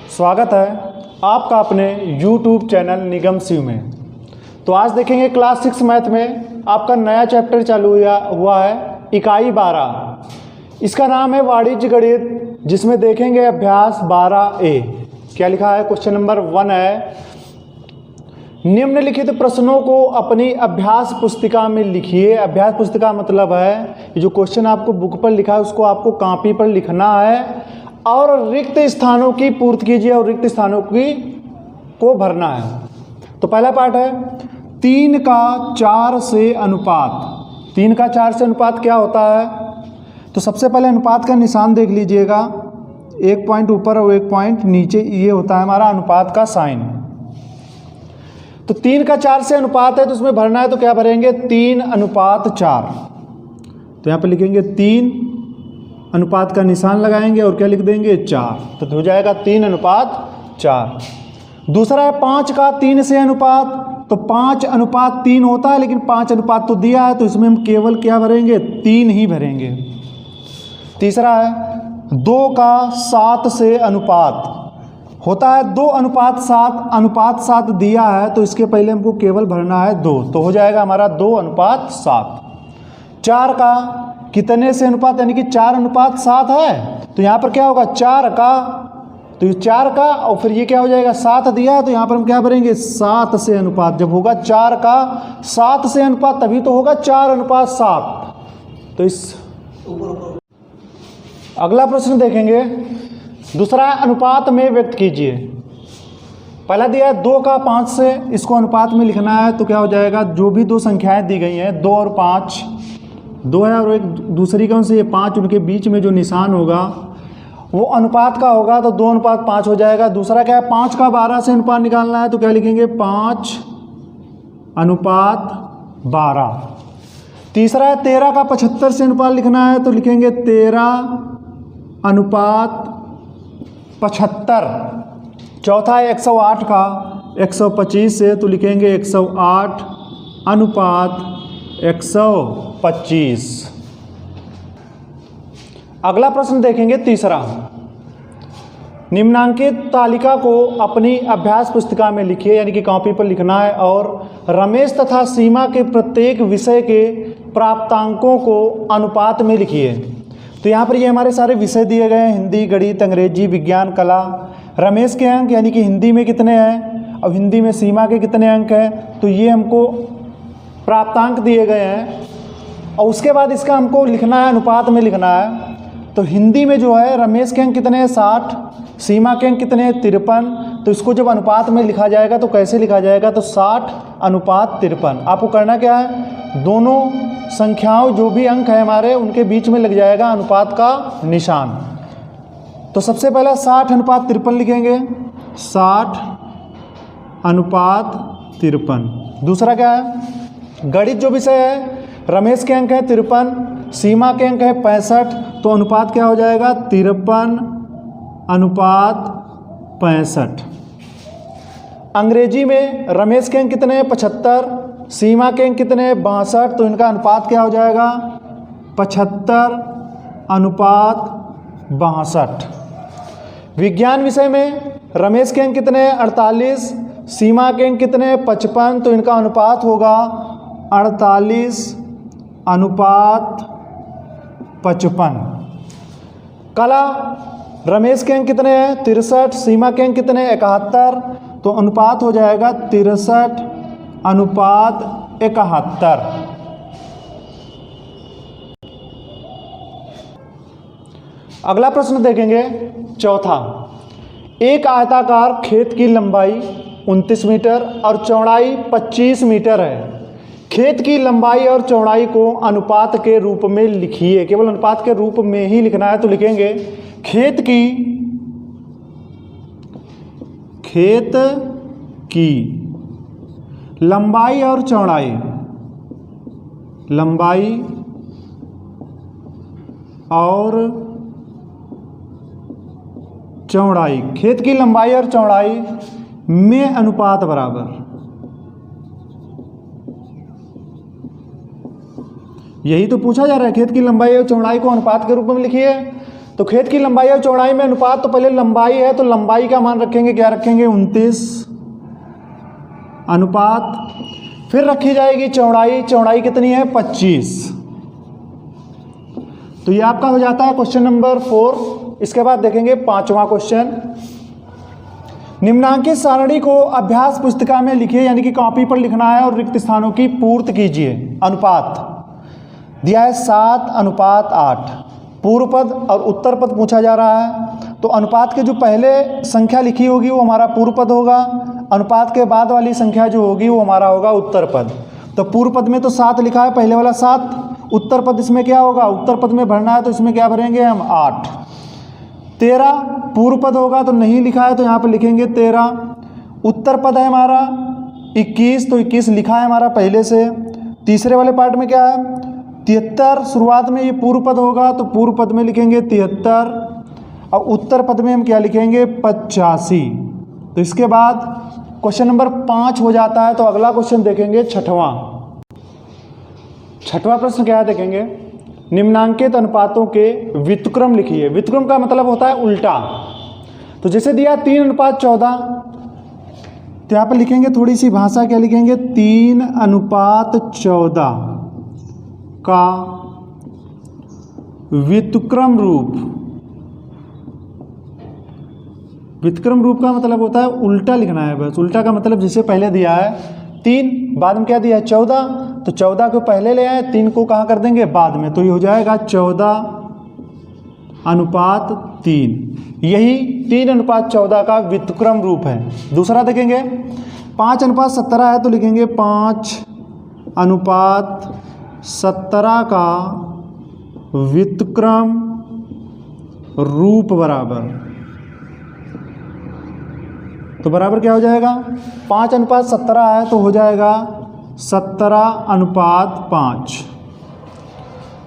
स्वागत है आपका अपने YouTube चैनल निगम शिव में। तो आज देखेंगे क्लास 6 मैथ में आपका नया चैप्टर चालू हुआ है इकाई 12। इसका नाम है वाणिज्य गणित, जिसमें देखेंगे अभ्यास 12A। क्या लिखा है? क्वेश्चन नंबर 1 है, निम्नलिखित प्रश्नों को अपनी अभ्यास पुस्तिका में लिखिए। अभ्यास पुस्तिका मतलब है ये जो क्वेश्चन आपको बुक पर लिखा है उसको आपको कॉपी पर लिखना है और रिक्त स्थानों की पूर्ति कीजिए और रिक्त स्थानों को भरना है। तो पहला पार्ट है 3 का 4 से अनुपात। 3 का 4 से अनुपात क्या होता है? तो सबसे पहले अनुपात का निशान देख लीजिएगा, एक पॉइंट ऊपर और एक पॉइंट नीचे, ये होता है हमारा अनुपात का साइन। तो 3 का 4 से अनुपात है तो उसमें भरना है, तो क्या भरेंगे? 3:4। तो यहाँ पर लिखेंगे 3, अनुपात का निशान लगाएंगे और क्या लिख देंगे? 4। तो हो जाएगा 3:4। दूसरा है 5 का 3 से अनुपात। तो 5:3 होता है, लेकिन 5 अनुपात तो दिया है तो इसमें हम केवल क्या भरेंगे? 3 ही भरेंगे। तीसरा है 2 का 7 से अनुपात होता है। 2:7, अनुपात 7 दिया है तो इसके पहले हमको केवल भरना है 2, तो हो जाएगा हमारा 2:7। 4 का कितने से अनुपात, यानी कि 4:7 है, तो यहाँ पर क्या होगा? 4 का, तो ये 4 का और फिर ये क्या हो जाएगा? 7 दिया है तो यहाँ पर हम क्या भरेंगे? 7 से अनुपात। जब होगा 4 का 7 से अनुपात तभी तो होगा 4:7। तो इस अगला प्रश्न देखेंगे, दूसरा अनुपात में व्यक्त कीजिए। पहला दिया है 2 का 5 से, इसको अनुपात में लिखना है तो क्या हो जाएगा? जो भी दो संख्याएं दी गई हैं 2 और 5, 2 है और एक दूसरी कौन सी है? 5, उनके बीच में जो निशान होगा वो अनुपात का होगा तो 2:5 हो जाएगा। दूसरा क्या है? 5 का 12 से अनुपात निकालना है तो क्या लिखेंगे? 5:12। तीसरा है 13 का 75 से अनुपात लिखना है तो लिखेंगे 13:75। चौथा है 108 का 125 से तो लिखेंगे 108:125। अगला प्रश्न देखेंगे तीसरा, निम्नांकित तालिका को अपनी अभ्यास पुस्तिका में लिखिए, यानी कि कॉपी पर लिखना है, और रमेश तथा सीमा के प्रत्येक विषय के प्राप्तांकों को अनुपात में लिखिए। तो यहाँ पर ये हमारे सारे विषय दिए गए हैं, हिंदी, गणित, अंग्रेजी, विज्ञान, कला। रमेश के अंक यानी कि हिंदी में कितने हैं और हिंदी में सीमा के कितने अंक हैं, तो ये हमको प्राप्तांक दिए गए हैं। और उसके बाद इसका हमको लिखना है, अनुपात में लिखना है। तो हिंदी में जो है रमेश के अंक कितने हैं? 60, सीमा के अंक कितने हैं? 53। तो इसको जब अनुपात में लिखा जाएगा तो कैसे लिखा जाएगा? तो 60:53। आपको करना क्या है? दोनों संख्याओं जो भी अंक है हमारे उनके बीच में लग जाएगा अनुपात का निशान। तो सबसे पहला 60:53 लिखेंगे, 60:53। दूसरा क्या है? गणित जो विषय है, रमेश के अंक है 53, सीमा के अंक है 65, तो अनुपात क्या हो जाएगा? 53:65। अंग्रेजी में रमेश के अंक कितने हैं? 75, सीमा के अंक कितने हैं? 62, तो इनका अनुपात क्या हो जाएगा? 75:62। विज्ञान विषय में रमेश के अंक कितने हैं? 48, सीमा के अंक कितने हैं? 55, तो इनका अनुपात होगा 48:55। कला, रमेश के अंक कितने हैं? 63, सीमा के अंक कितने हैं? 71, तो अनुपात हो जाएगा 63:71। अगला प्रश्न देखेंगे चौथा, एक आयताकार खेत की लंबाई 29 मीटर और चौड़ाई 25 मीटर है। खेत की लंबाई और चौड़ाई को अनुपात के रूप में लिखिए। केवल अनुपात के रूप में ही लिखना है, तो लिखेंगे खेत की लंबाई और चौड़ाई, लंबाई और चौड़ाई, खेत की लंबाई और चौड़ाई में अनुपात बराबर, यही तो पूछा जा रहा है। खेत की लंबाई और चौड़ाई को अनुपात के रूप में लिखिए। तो खेत की लंबाई और चौड़ाई में अनुपात, तो पहले लंबाई है तो लंबाई का मान रखेंगे, क्या रखेंगे 29 अनुपात, फिर रखी जाएगी चौड़ाई, चौड़ाई कितनी है 25। तो ये आपका हो जाता है क्वेश्चन नंबर 4। इसके बाद देखेंगे 5वां क्वेश्चन। निम्नांकित सारणी को अभ्यास पुस्तिका में लिखिए, यानी कि कॉपी पर लिखना है और रिक्त स्थानों की पूर्ति कीजिए। अनुपात दिया है 7 अनुपात 8, पूर्व पद और उत्तर पद पूछा जा रहा है। तो अनुपात के जो पहले संख्या लिखी होगी वो हमारा पूर्व पद होगा, अनुपात के बाद वाली संख्या जो होगी वो हमारा होगा उत्तर पद। तो पूर्व पद में तो 7 लिखा है, पहले वाला 7, उत्तर पद इसमें क्या होगा, उत्तर पद में भरना है तो इसमें क्या भरेंगे हम 8। 13 पूर्व पद होगा तो नहीं लिखा है तो यहाँ पर लिखेंगे 13। उत्तर पद है हमारा 21, तो 21 लिखा है हमारा पहले से। तीसरे वाले पार्ट में क्या है 73, शुरुआत में ये पूर्व पद होगा तो पूर्व पद में लिखेंगे 73 और उत्तर पद में हम क्या लिखेंगे 85। तो इसके बाद क्वेश्चन नंबर 5 हो जाता है। तो अगला क्वेश्चन देखेंगे 6वां प्रश्न क्या है देखेंगे। निम्नांकित अनुपातों के व्युत्क्रम लिखिए। व्युत्क्रम का मतलब होता है उल्टा। तो जैसे दिया 3 अनुपात 14, तो यहाँ पर लिखेंगे थोड़ी सी भाषा, क्या लिखेंगे 3 अनुपात 14 का व्युत्क्रम रूप। व्युत्क्रम रूप का मतलब होता है उल्टा लिखना है, बस उल्टा का मतलब जैसे पहले दिया है 3, बाद में क्या दिया है 14, तो 14 को पहले ले आए, 3 को कहाँ कर देंगे बाद में, तो ये हो जाएगा 14 अनुपात 3। यही 3 अनुपात 14 का व्युत्क्रम रूप है। दूसरा देखेंगे 5 अनुपात 17 है तो लिखेंगे 5 अनुपात 17 का व्युत्क्रम रूप बराबर, तो बराबर क्या हो जाएगा 5 अनुपात 17 है तो हो जाएगा 17 अनुपात 5।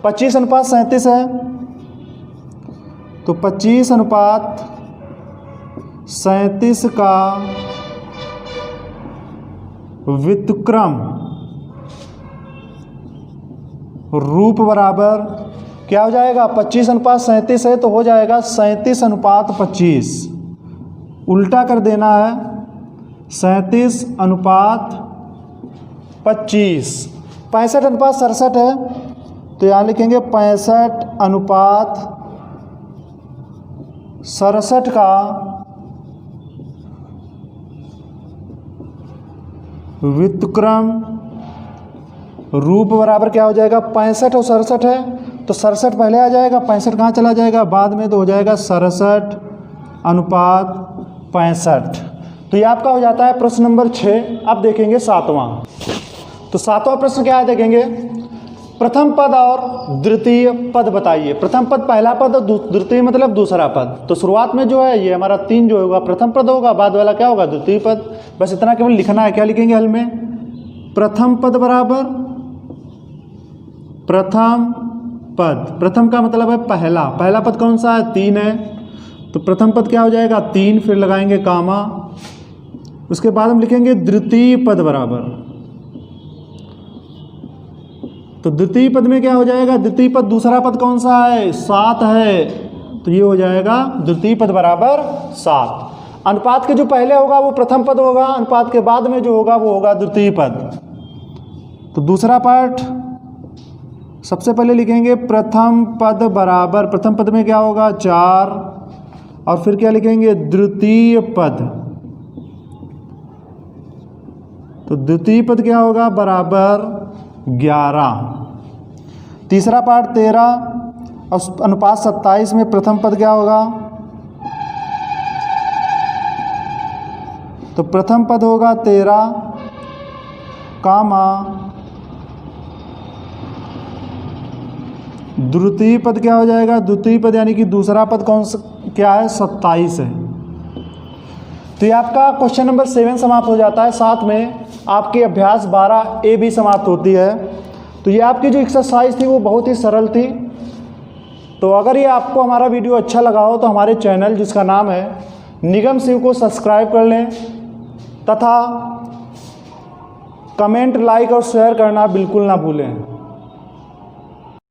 25 अनुपात 37 है तो 25 अनुपात 37 का व्युत्क्रम रूप बराबर क्या हो जाएगा 25 अनुपात 37 है तो हो जाएगा 37 अनुपात 25। उल्टा कर देना है 37 अनुपात 25। 65 अनुपात 67 है तो यहाँ लिखेंगे 65 अनुपात 67 का व्युत्क्रम रूप बराबर क्या हो जाएगा 65 और 67 है तो 67 पहले आ जाएगा, 65 कहाँ चला जाएगा बाद में, तो हो जाएगा 67 अनुपात 65। तो ये आपका हो जाता है प्रश्न नंबर 6। अब देखेंगे 7वां। तो 7वां प्रश्न क्या है देखेंगे। प्रथम पद और द्वितीय पद बताइए। प्रथम पद पहला पद और द्वितीय मतलब दूसरा पद। तो शुरुआत में जो है ये हमारा 3 जो होगा प्रथम पद होगा, बाद वाला क्या होगा द्वितीय पद। बस इतना केवल लिखना है। क्या लिखेंगे हल में, प्रथम पद बराबर प्रथम पद। प्रथम का मतलब है पहला, पहला पद कौन सा है 3 है तो प्रथम पद क्या हो जाएगा 3, फिर लगाएंगे कामा। उसके बाद हम लिखेंगे द्वितीय पद बराबर, तो द्वितीय पद में क्या हो जाएगा, द्वितीय पद दूसरा पद कौन सा है 7 है तो ये हो जाएगा द्वितीय पद बराबर 7। अनुपात के जो पहले होगा वो प्रथम पद होगा, अनुपात के बाद में जो होगा वो होगा द्वितीय पद। तो दूसरा पार्ट सबसे पहले लिखेंगे प्रथम पद बराबर, प्रथम पद में क्या होगा 4 और फिर क्या लिखेंगे द्वितीय पद, तो द्वितीय पद क्या होगा बराबर 11। तीसरा पार्ट 13 और अनुपात 27 में प्रथम पद क्या होगा, तो प्रथम पद होगा 13 कामा द्वितीय पद क्या हो जाएगा, द्वितीय पद यानी कि दूसरा पद कौन सा क्या है 27 है। तो ये आपका क्वेश्चन नंबर 7 समाप्त हो जाता है। साथ में आपकी अभ्यास 12A भी समाप्त होती है। तो ये आपकी जो एक्सरसाइज थी वो बहुत ही सरल थी। तो अगर ये आपको हमारा वीडियो अच्छा लगा हो तो हमारे चैनल जिसका नाम है निगम शिव को सब्सक्राइब कर लें तथा कमेंट, लाइक और शेयर करना बिल्कुल ना भूलें।